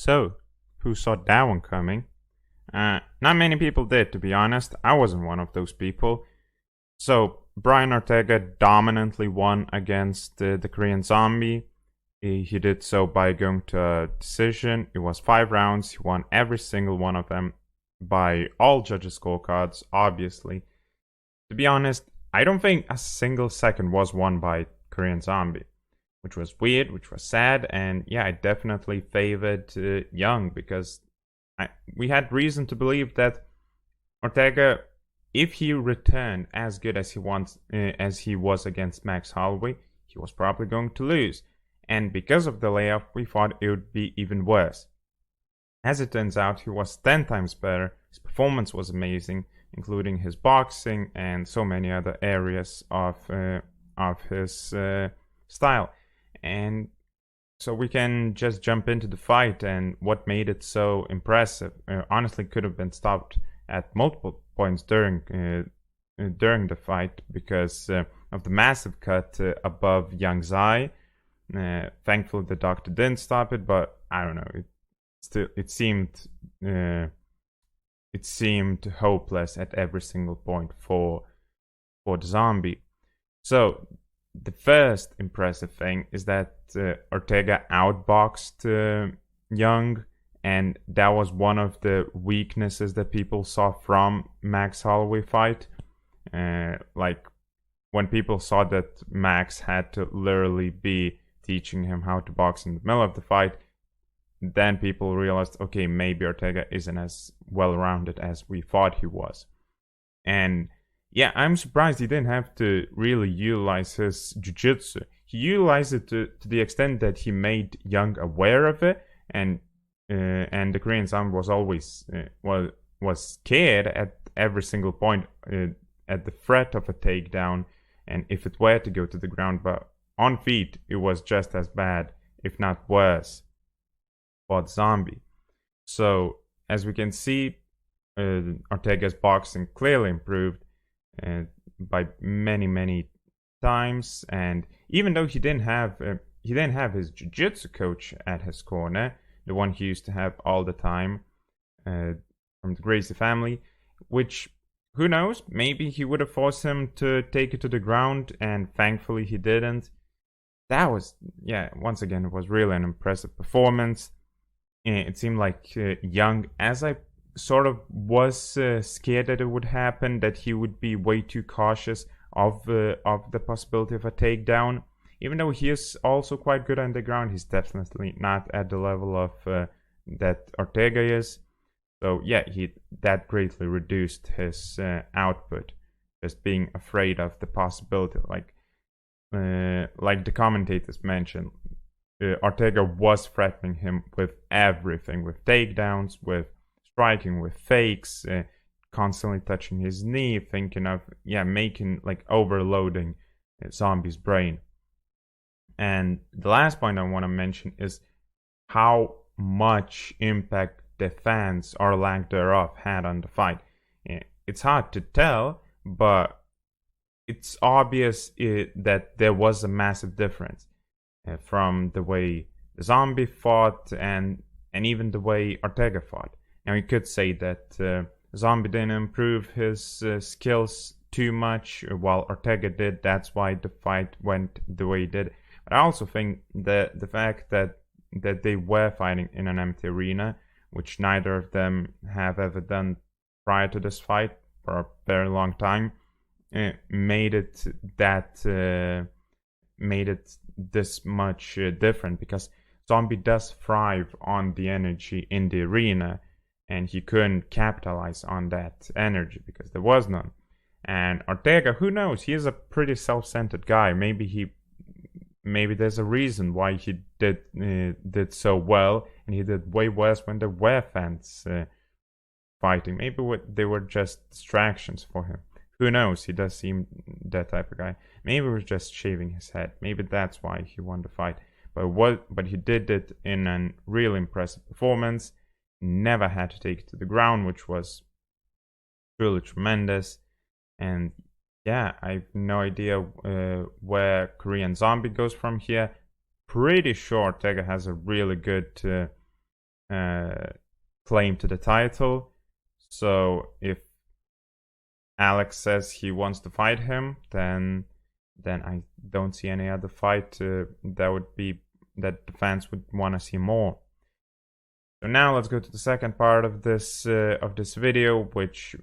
So, who saw that one coming? Not many people did, to be honest. I wasn't one of those people. So, Brian Ortega dominantly won against the Korean Zombie. He did so by going to a decision. It was 5 rounds. He won every single one of them by all judges' scorecards, obviously. To be honest, I don't think a single second was won by Korean Zombie, which was weird, which was sad, and yeah, I definitely favored Young because we had reason to believe that Ortega, if he returned as good as he was against Max Holloway, he was probably going to lose. And because of the layoff, we thought it would be even worse. As it turns out, he was 10 times better. His performance was amazing, including his boxing and so many other areas of his style. And so we can just jump into the fight and what made it so impressive. Honestly, could have been stopped at multiple points during the fight because of the massive cut above Young's eye. Thankfully, the doctor didn't stop it, but I don't know. It seemed hopeless at every single point for the Zombie. So the first impressive thing is that Ortega outboxed Young, and that was one of the weaknesses that people saw from Max Holloway fight. Like when people saw that Max had to literally be teaching him how to box in the middle of the fight, then people realized, okay, maybe Ortega isn't as well-rounded as we thought he was. And yeah, I'm surprised he didn't have to really utilize his jiu-jitsu. He utilized it to the extent that he made Young aware of it, and the Korean Zombie was always was scared at every single point at the threat of a takedown, and if it were to go to the ground, but on feet it was just as bad, if not worse, for the Zombie. So as we can see, Ortega's boxing clearly improved by many times, and even though he didn't have his jiu-jitsu coach at his corner, the one he used to have all the time from the Gracie family, which who knows, maybe he would have forced him to take it to the ground, and thankfully he didn't. That was, yeah, once again, it was really an impressive performance. It seemed like Young, as I sort of was scared that it would happen, that he would be way too cautious of the possibility of a takedown. Even though he is also quite good on the ground, he's definitely not at the level of that Ortega is. So yeah, that greatly reduced his output, just being afraid of the possibility, like the commentators mentioned. Ortega was threatening him with everything, with takedowns, with striking, with fakes, constantly touching his knee, thinking of making, like, overloading Zombie's brain. And the last point I want to mention is how much impact the fans, or lack thereof, had on the fight. It's hard to tell, but it's obvious that there was a massive difference from the way the Zombie fought and even the way Ortega fought. Now, you could say that Zombie didn't improve his skills too much while Ortega did. That's why the fight went the way it did. But I also think that the fact that they were fighting in an empty arena, which neither of them have ever done prior to this fight for a very long time, made it this much different, because Zombie does thrive on the energy in the arena, and he couldn't capitalize on that energy because there was none. And Ortega, who knows, he is a pretty self-centered guy. Maybe there's a reason why he did so well, and he did way worse when there were fans fighting. Maybe they were just distractions for him. Who knows? He does seem that type of guy. Maybe he was just shaving his head. Maybe that's why he won the fight. But he did it in a really impressive performance. Never had to take it to the ground, which was truly tremendous. And yeah, I have no idea where Korean Zombie goes from here. Pretty sure Ortega has a really good claim to the title. So if Alex says he wants to fight him, then I don't see any other fight that the fans would want to see more. So now let's go to the second part of this video, which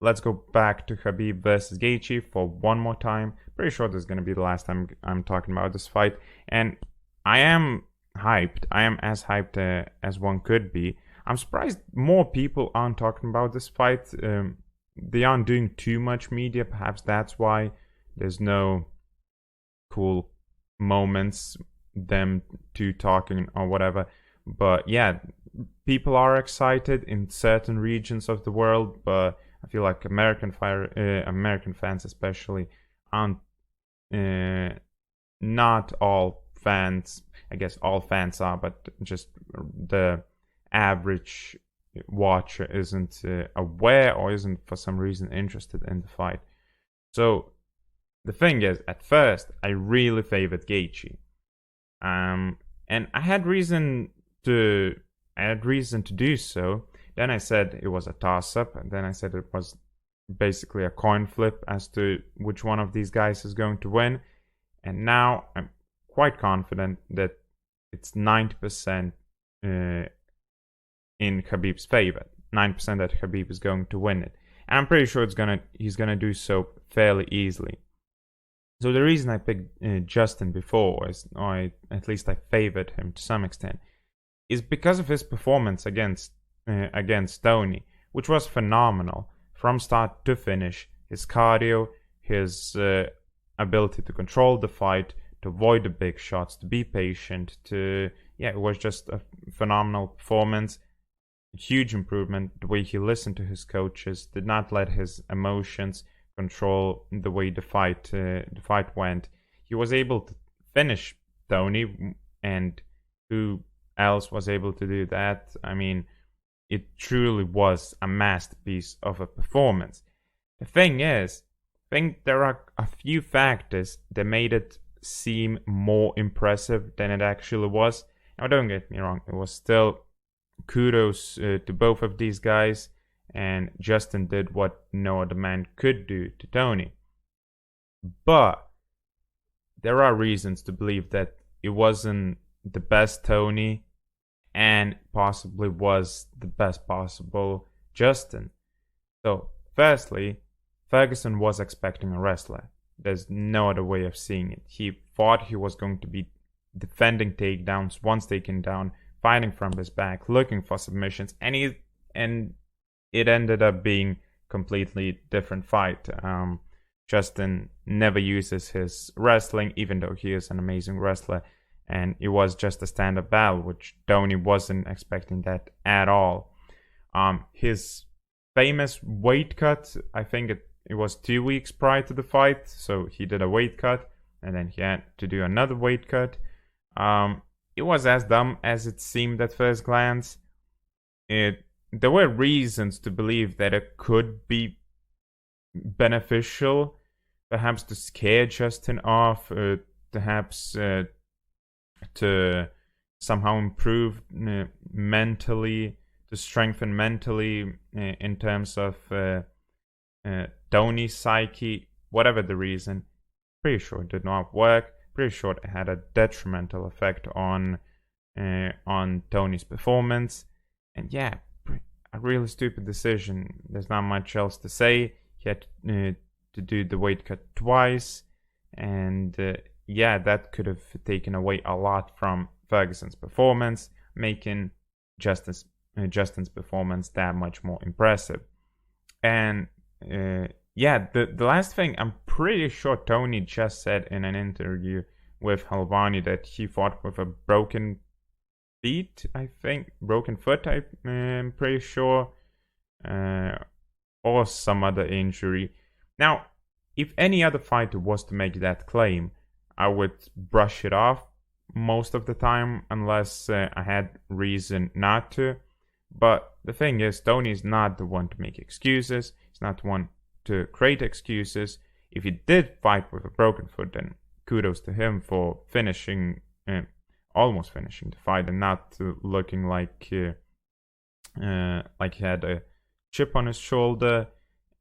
let's go back to Khabib versus Gaethje for one more time. Pretty sure this is going to be the last time I'm talking about this fight, and I am hyped. I am as hyped as one could be. I'm surprised more people aren't talking about this fight. They aren't doing too much media. Perhaps that's why there's no cool moments, them two talking or whatever. But yeah, people are excited in certain regions of the world, but I feel like American fans especially aren't. Not all fans. I guess all fans are, but just the average watcher isn't aware or isn't for some reason interested in the fight. So the thing is, at first I really favored Gaethje, and I had reason to do so. Then I said it was a toss-up, and then I said it was basically a coin flip as to which one of these guys is going to win. And now I'm quite confident that it's 90% in Khabib's favor. 9% that Khabib is going to win it. And I'm pretty sure he's gonna do so fairly easily. So the reason I picked Justin before, or at least I favored him to some extent, is because of his performance against Tony, which was phenomenal from start to finish. His cardio, his ability to control the fight, to avoid the big shots, to be patient, it was just a phenomenal performance. Huge improvement. The way he listened to his coaches, did not let his emotions control the way the fight went. He was able to finish Tony, and who else was able to do that? I mean, it truly was a masterpiece of a performance. The thing is, I think there are a few factors that made it seem more impressive than it actually was. Now, don't get me wrong, it was still kudos to both of these guys, and Justin did what no other man could do to Tony. But there are reasons to believe that it wasn't the best Tony, and possibly was the best possible Justin. So, firstly, Ferguson was expecting a wrestler. There's no other way of seeing it. He thought he was going to be defending takedowns once taken down, fighting from his back, looking for submissions, and it ended up being completely different fight. Justin never uses his wrestling, even though he is an amazing wrestler, and it was just a stand-up battle, which Tony wasn't expecting that at all. His famous weight cut, I think it was 2 weeks prior to the fight, so he did a weight cut, and then he had to do another weight cut. It was as dumb as it seemed at first glance. There were reasons to believe that it could be beneficial, perhaps to scare Justin off, perhaps to somehow improve mentally, to strengthen mentally in terms of Tony's psyche, whatever the reason. Pretty sure it did not work. Pretty sure it had a detrimental effect on Tony's performance. And yeah, a really stupid decision. There's not much else to say. He had to do the weight cut twice, and that could have taken away a lot from Ferguson's performance, making Justin's performance that much more impressive. And the last thing, I'm pretty sure Tony just said in an interview with Helvani that he fought with a broken foot, I'm pretty sure, or some other injury. Now, if any other fighter was to make that claim, I would brush it off most of the time, unless I had reason not to. But the thing is, Tony is not the one to make excuses. He's not the one to create excuses. If he did fight with a broken foot, then kudos to him for almost finishing the fight, and not looking like like he had a chip on his shoulder,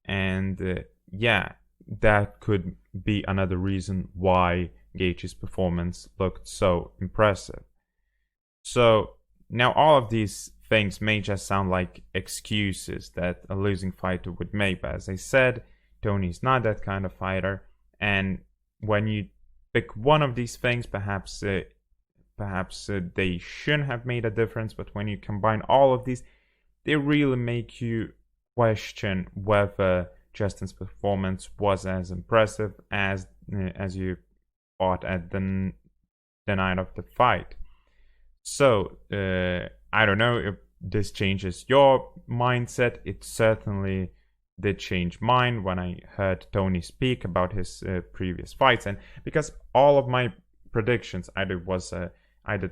and yeah, that could be another reason why Gaethje's performance looked so impressive. So now all of these things may just sound like excuses that a losing fighter would make, but as I said, Tony's not that kind of fighter, and when you pick one of these things, perhaps they shouldn't have made a difference, but when you combine all of these, they really make you question whether Justin's performance was as impressive as you thought at the night of the fight. So I don't know if this changes your mindset. It certainly did change mine when I heard Tony speak about his previous fights, and because all of my predictions either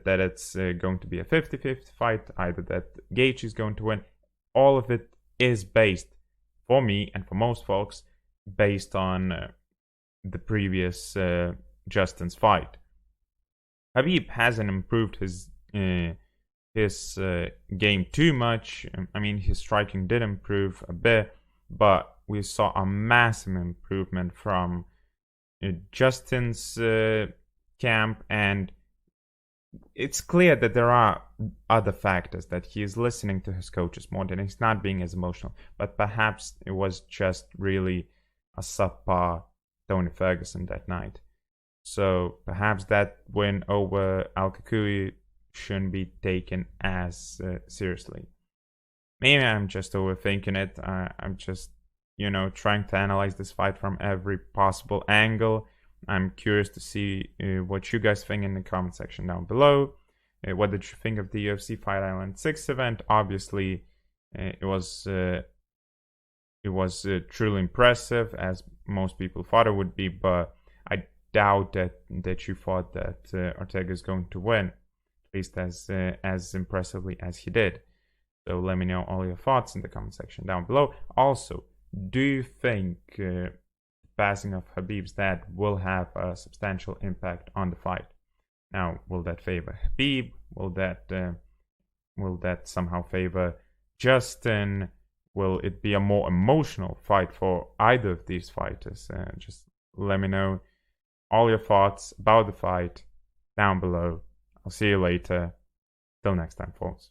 that it's going to be a 50-50 fight, either that Gaethje is going to win, all of it is based, for me and for most folks, based on the previous Justin's fight. Khabib hasn't improved his game too much. I mean, his striking did improve a bit, but we saw a massive improvement from Justin's camp, and it's clear that there are other factors, that he is listening to his coaches more, than he's not being as emotional. But perhaps it was just really a subpar Tony Ferguson that night. So perhaps that win over Al-Kakui shouldn't be taken as seriously. Maybe I'm just overthinking it. I'm just, trying to analyze this fight from every possible angle. I'm curious to see what you guys think in the comment section down below. What did you think of the UFC Fight Island 6 event? Obviously, it was truly impressive, as most people thought it would be, but I doubt that you thought that Ortega is going to win, at least as impressively as he did. So let me know all your thoughts in the comment section down below. Also, do you think passing of Khabib's dad will have a substantial impact on the fight? Now, will that favor Khabib? Will that somehow favor Justin? Will it be a more emotional fight for either of these fighters? Just let me know all your thoughts about the fight down below. I'll see you later. Till next time, folks.